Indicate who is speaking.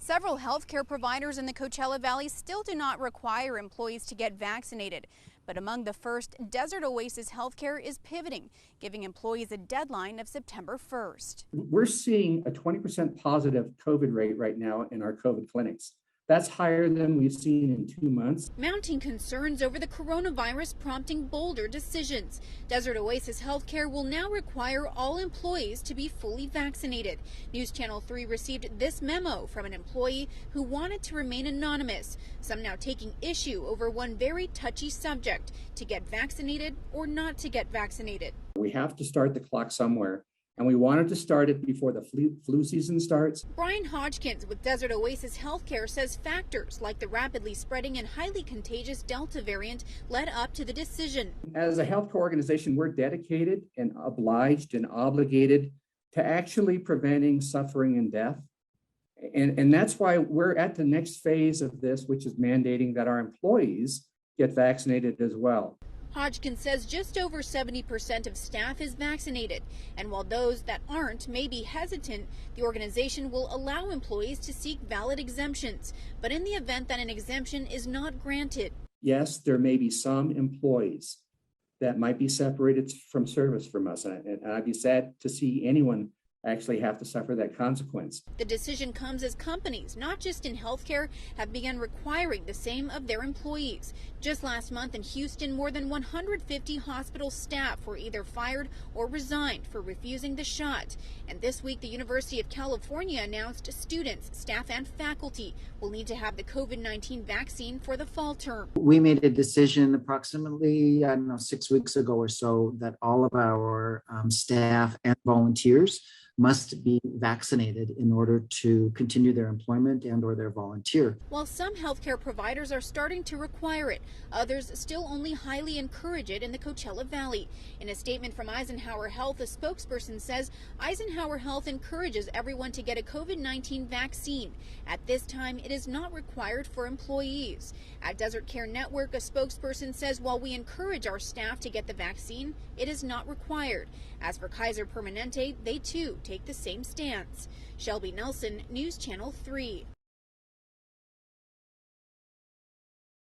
Speaker 1: Several healthcare providers in the Coachella Valley still do not require employees to get vaccinated. But among the first, Desert Oasis Healthcare is pivoting, giving employees a deadline of September 1st.
Speaker 2: We're seeing a 20% positive COVID rate right now in our COVID clinics. That's higher than we've seen in 2 months.
Speaker 1: Mounting concerns over the coronavirus prompting bolder decisions. Desert Oasis Healthcare will now require all employees to be fully vaccinated. News Channel 3 received this memo from an employee who wanted to remain anonymous. Some now taking issue over one very touchy subject, to get vaccinated or not to get vaccinated.
Speaker 2: We have to start the clock somewhere, and we wanted to start it before the flu season starts.
Speaker 1: Brian Hodgkins with Desert Oasis Healthcare says factors like the rapidly spreading and highly contagious Delta variant led up to the decision.
Speaker 2: As a healthcare organization, we're dedicated and obliged and obligated to actually preventing suffering and death. And that's why we're at the next phase of this, which is mandating that our employees get vaccinated as well.
Speaker 1: Hodgkins says just over 70% of staff is vaccinated, and while those that aren't may be hesitant, the organization will allow employees to seek valid exemptions. But in the event that an exemption is not granted,
Speaker 2: yes, there may be some employees that might be separated from service from us, and I'd be sad to see anyone actually have to suffer that consequence.
Speaker 1: The decision comes as companies, not just in healthcare, have begun requiring the same of their employees. Just last month in Houston, more than 150 hospital staff were either fired or resigned for refusing the shot. And this week, the University of California announced students, staff, and faculty will need to have the COVID-19 vaccine for the fall term.
Speaker 3: We made a decision approximately, 6 weeks ago or so, that all of our staff and volunteers must be vaccinated in order to continue their employment and or their volunteer.
Speaker 1: While some healthcare providers are starting to require it, others still only highly encourage it in the Coachella Valley. In a statement from Eisenhower Health, a spokesperson says Eisenhower Health encourages everyone to get a COVID-19 vaccine. At this time, it is not required for employees. At Desert Care Network, a spokesperson says while we encourage our staff to get the vaccine, it is not required. As for Kaiser Permanente, they too take the same stance. Shelby Nelson, News Channel 3.